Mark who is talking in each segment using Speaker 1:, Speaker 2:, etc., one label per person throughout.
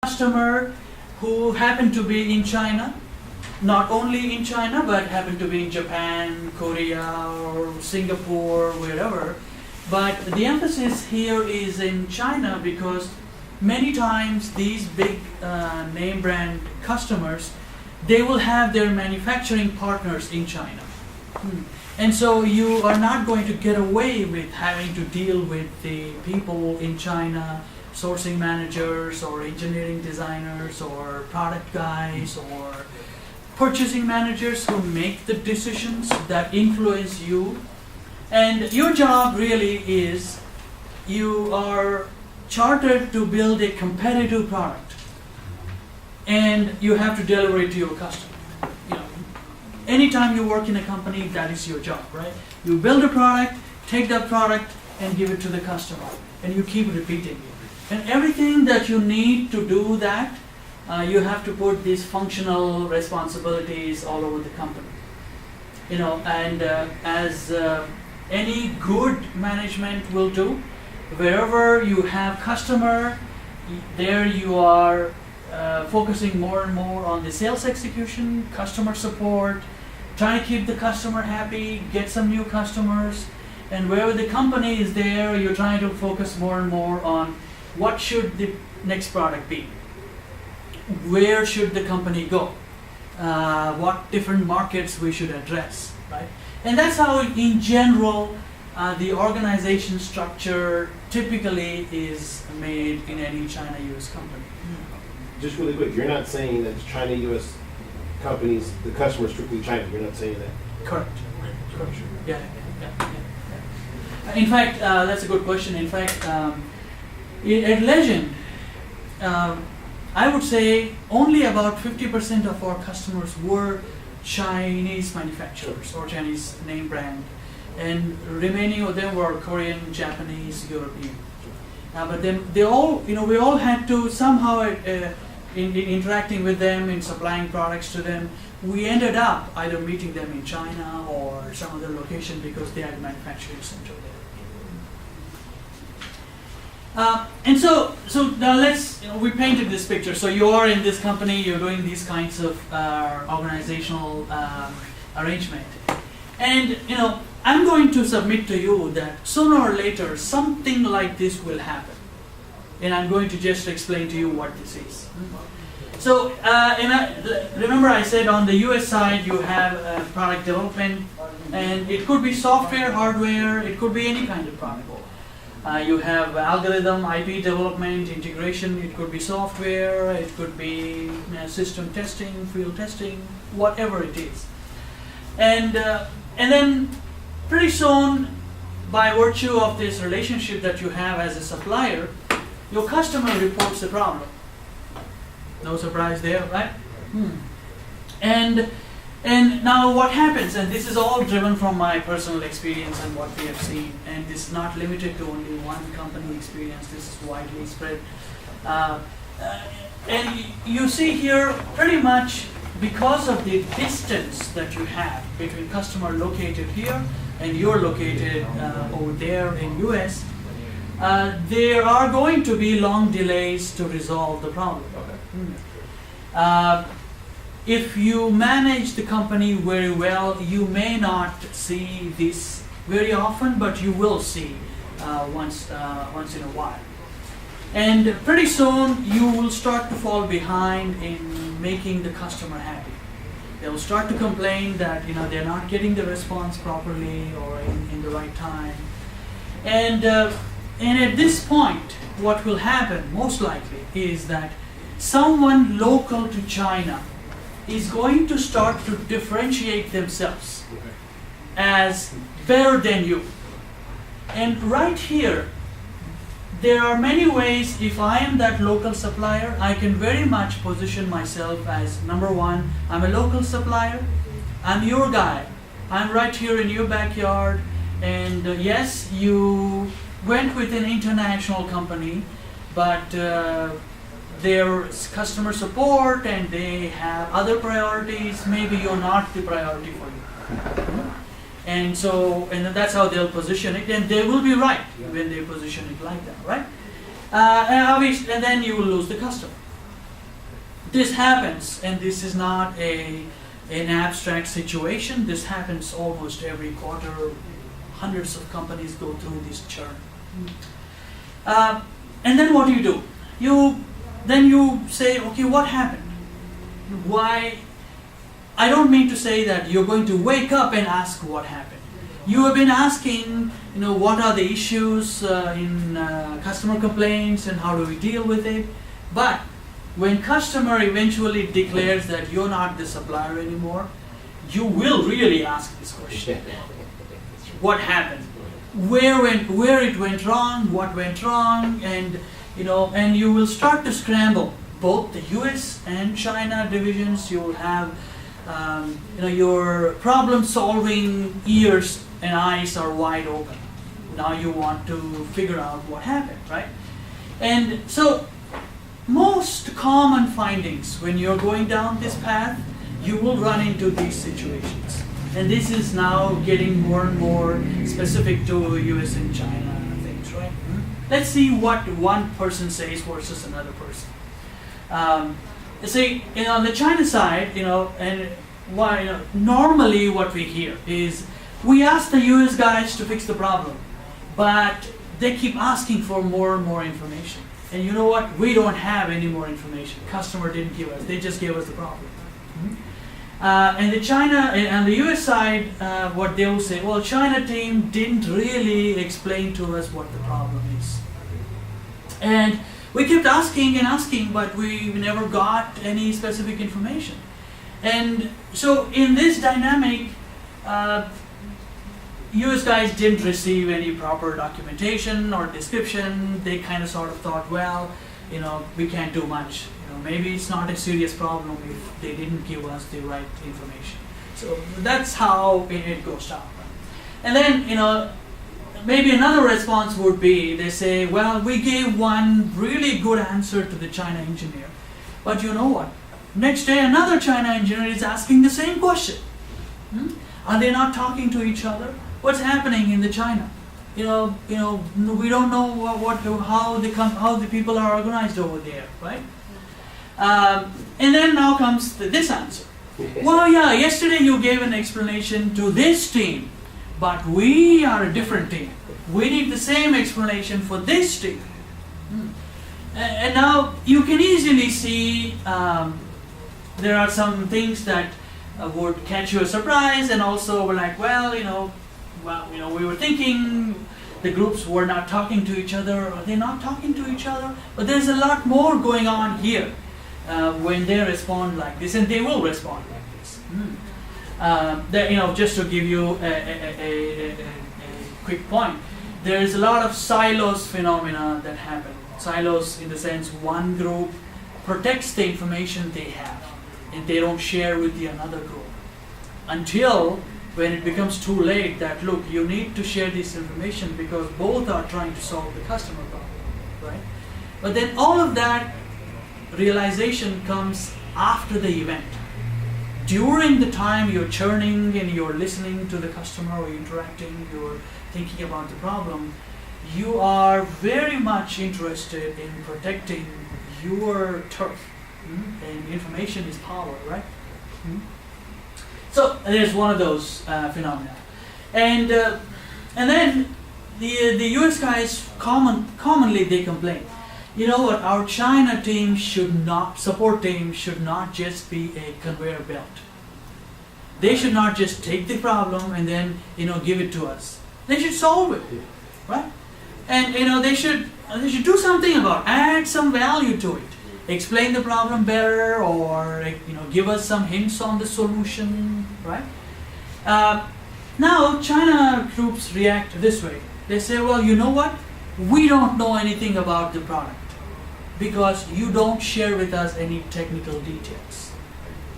Speaker 1: customer who happen to be in China, not only in China, but happen to be in Japan, Korea, or Singapore, wherever. But the emphasis here is in China because many times these big name brand customers, they will have their manufacturing partners in China. And so you are not going to get away with having to deal with the people in China, sourcing managers or engineering designers or product guys or purchasing managers who make the decisions that influence you. And your job really is, you are chartered to build a competitive product, and you have to deliver it to your customer. Anytime you work in a company, that is your job, right? You build a product, take that product, and give it to the customer, and you keep repeating it. And everything that you need to do that, you have to put these functional responsibilities all over the company. And as any good management will do, wherever you have customer, there you are focusing more and more on the sales execution, customer support, trying to keep the customer happy, get some new customers. And wherever the company is there, you're trying to focus more and more on what should the next product be, where should the company go, what different markets we should address, right? And that's how, in general, the organization structure typically is made in any China-U.S. company.
Speaker 2: Just really quick, you're not saying that China-U.S. companies, the customer is strictly China. You're not saying that?
Speaker 1: Correct. Correct. Yeah. In fact, that's a good question. In fact, at Legend, I would say only about 50% of our customers were Chinese manufacturers or Chinese name brand, and remaining of them were Korean, Japanese, European. But then they all, we all had to somehow, in interacting with them, in supplying products to them, we ended up either meeting them in China or some other location because they had a manufacturing center there. And so now we painted this picture. So you are in this company, you're doing these kinds of organizational arrangement. And I'm going to submit to you that sooner or later something like this will happen. And I'm going to just explain to you what this is. So remember I said on the US side you have product development, and it could be software, hardware, it could be any kind of product. You have algorithm, IP development, integration, it could be software, it could be system testing, field testing, whatever it is. And then pretty soon, by virtue of this relationship that you have as a supplier, your customer reports the problem. No surprise there, right? And now what happens, and this is all driven from my personal experience and what we have seen, and this is not limited to only one company experience, this is widely spread. And you see here, pretty much because of the distance that you have between customer located here and you're located over there in US, there are going to be long delays to resolve the problem. If you manage the company very well, you may not see this very often, but you will see once in a while. And pretty soon you will start to fall behind in making the customer happy. They will start to complain that they're not getting the response properly or in the right time. And at this point, what will happen most likely is that someone local to China is going to start to differentiate themselves as better than you. And right here, there are many ways, if I am that local supplier, I can very much position myself as, number one, I'm a local supplier, I'm your guy, I'm right here in your backyard, and yes, you went with an international company, but there's customer support and they have other priorities, maybe you're not the priority for you. And that's how they'll position it, and they will be right when they position it like that, right? And then you will lose the customer. this happens, and this is not an abstract situation. This happens almost every quarter. Hundreds of companies go through this churn. And then what do? Then you say, okay, what happened? Why? I don't mean to say that you're going to wake up and ask what happened. You have been asking, what are the issues in customer complaints and how do we deal with it? But when customer eventually declares that you're not the supplier anymore, you will really ask this question. What happened? Where it went wrong, what went wrong, and you will start to scramble. Both the U.S. and China divisions, you will have, your problem-solving ears and eyes are wide open. Now you want to figure out what happened, right? And so, most common findings when you're going down this path, you will run into these situations. And this is now getting more and more specific to U.S. and China things, right? Let's see what one person says versus another person. See, on the China side, normally what we hear is we ask the U.S. guys to fix the problem, but they keep asking for more and more information. And you know what? We don't have any more information. Customer didn't give us; they just gave us the problem. And the U.S. side, what they will say, well, China team didn't really explain to us what the problem is. And we kept asking and asking, but we never got any specific information. And so in this dynamic, U.S. guys didn't receive any proper documentation or description. They kind of sort of thought, well, we can't do much. Maybe it's not a serious problem if they didn't give us the right information. So that's how it goes down. And then, maybe another response would be, they say, well, we gave one really good answer to the China engineer, but you know what? Next day, another China engineer is asking the same question. Are they not talking to each other? What's happening in the China? We don't know how the people are organized over there, right? And then now comes this answer. Well, yeah, yesterday you gave an explanation to this team, but we are a different team. We need the same explanation for this team. And now you can easily see there are some things that would catch you a surprise, and also we're like, we were thinking the groups were not talking to each other. Are they not talking to each other? But there's a lot more going on here. When they respond like this, and they will respond like this. Just to give you a quick point, there is a lot of silos phenomena that happen. Silos in the sense one group protects the information they have, and they don't share with the another group until when it becomes too late that, look, you need to share this information because both are trying to solve the customer problem, right? But then all of that realization comes after the event. During the time you're churning and you're listening to the customer or interacting, you're thinking about the problem, you are very much interested in protecting your turf. And information is power, right? So there's one of those phenomena. And then the US guys commonly they complain. You know what, our China team support team should not just be a conveyor belt. They should not just take the problem and then, give it to us. They should solve it, right? And, they should do something about it, add some value to it. Explain the problem better or, give us some hints on the solution, right? Now, China groups react this way. They say, well, you know what? We don't know anything about the product, because you don't share with us any technical details.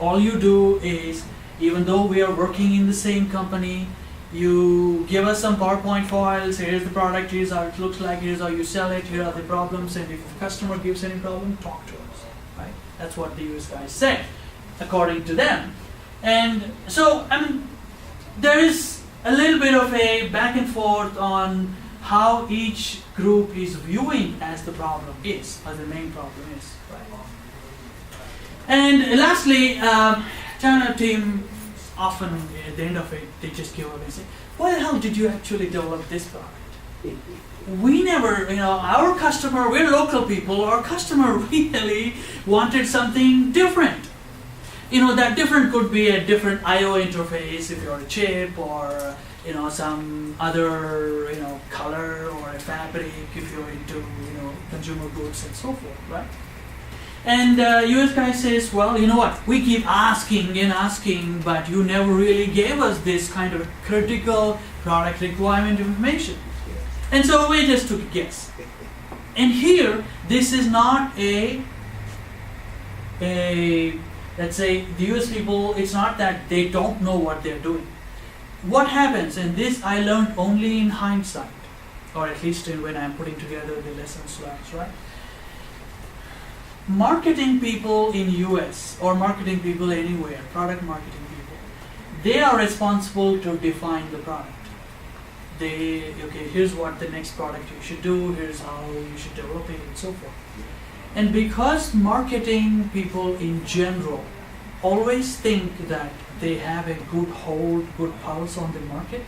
Speaker 1: All you do is, even though we are working in the same company, you give us some PowerPoint files, here's the product, here's how it looks like, here's how you sell it, here are the problems, and if the customer gives any problem, talk to us, right? That's what the US guys say, according to them. And so, there is a little bit of a back and forth on how each group is viewing as the problem is, as the main problem is. Right? And lastly, China team often at the end of it, they just give up and say, why the hell did you actually develop this product? We never, our customer, we're local people, our customer really wanted something different. That different could be a different I/O interface if you're a chip, or some other color, or a fabric if you're into consumer goods and so forth, right? And US guy says, well, you know what? We keep asking and asking, but you never really gave us this kind of critical product requirement information. And so we just took a guess. And here, this is not let's say, the US people, it's not that they don't know what they're doing. What happens, and this I learned only in hindsight, or at least when I'm putting together the lessons learned, right? Marketing people in US, or marketing people anywhere, product marketing people, they are responsible to define the product. Okay, here's what the next product you should do, here's how you should develop it, and so forth. And because marketing people in general always think that they have a good hold, good pulse on the market,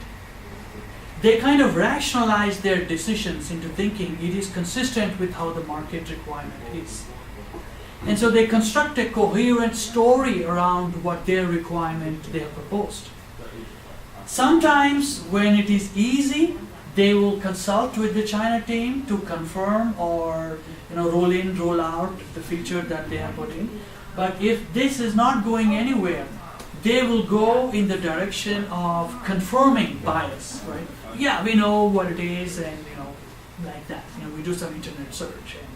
Speaker 1: they kind of rationalize their decisions into thinking it is consistent with how the market requirement is. And so they construct a coherent story around what their requirement they have proposed. Sometimes when it is easy, they will consult with the China team to confirm or roll in, roll out the feature that they have put in. But if this is not going anywhere, they will go in the direction of confirming bias, right? Yeah, we know what it is, and like that. We do some internet search, and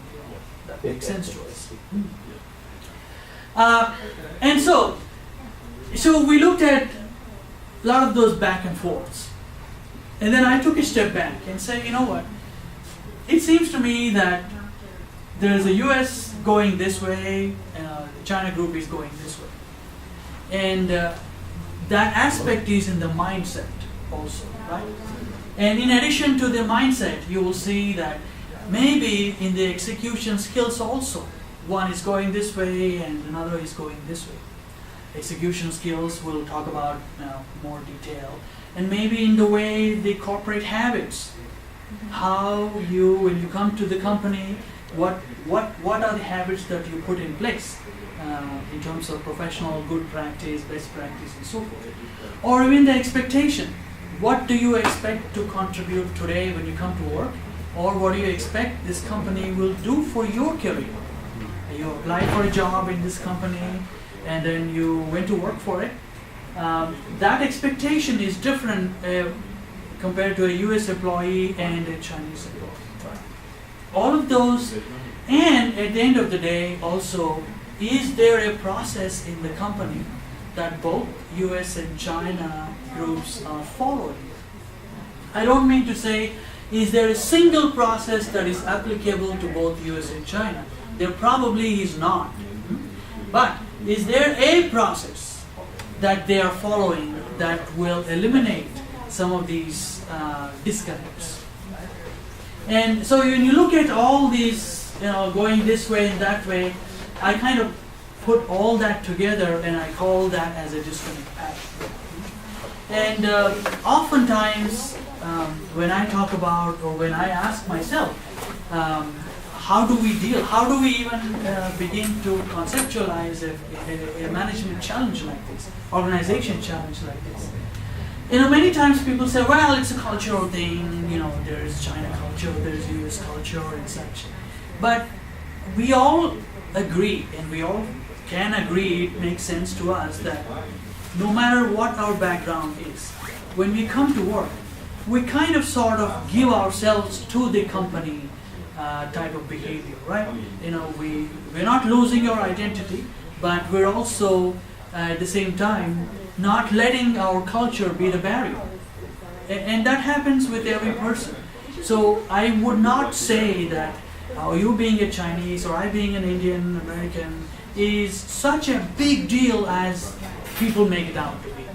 Speaker 1: that makes sense to us. And so we looked at a lot of those back and forths. And then I took a step back and said, you know what? It seems to me that there's a US going this way, and the China group is going this way. And that aspect is in the mindset also, right? And in addition to the mindset, you will see that maybe in the execution skills also, one is going this way and another is going this way. Execution skills we'll talk about more detail. And maybe in the way the corporate habits, how you, when you come to the company, what are the habits that you put in place in terms of professional good practice, best practice, and so forth. Or even the expectation. What do you expect to contribute today when you come to work? Or what do you expect this company will do for your career? You apply for a job in this company, and then you went to work for it. That expectation is different compared to a US employee and a Chinese employee. All of those, and at the end of the day also, is there a process in the company that both US and China groups are following? I don't mean to say, is there a single process that is applicable to both US and China? There probably is not. But is there a process that they are following that will eliminate some of these disconnects? And so when you look at all these, going this way and that way, I kind of put all that together and I call that as a disconnect pattern. And oftentimes when I talk about, or when I ask myself, how do we even begin to conceptualize a management challenge like this, organization challenge like this? Many times people say, well, it's a cultural thing, there's China culture, there's US culture and such. But we all agree, and we all can agree, it makes sense to us that no matter what our background is, when we come to work, we kind of sort of give ourselves to the company type of behavior, right? We're not losing our identity, but we're also at the same time not letting our culture be the barrier. And that happens with every person. So I would not say that you being a Chinese or I being an Indian American is such a big deal as people make it out to be.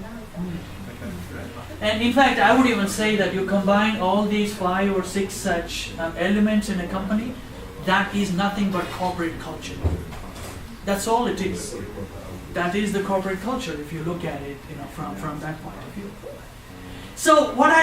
Speaker 1: And in fact, I would even say that you combine all these 5 or 6 such elements in a company, that is nothing but corporate culture. That's all it is. That is the corporate culture if you look at it, from that point of view. So what I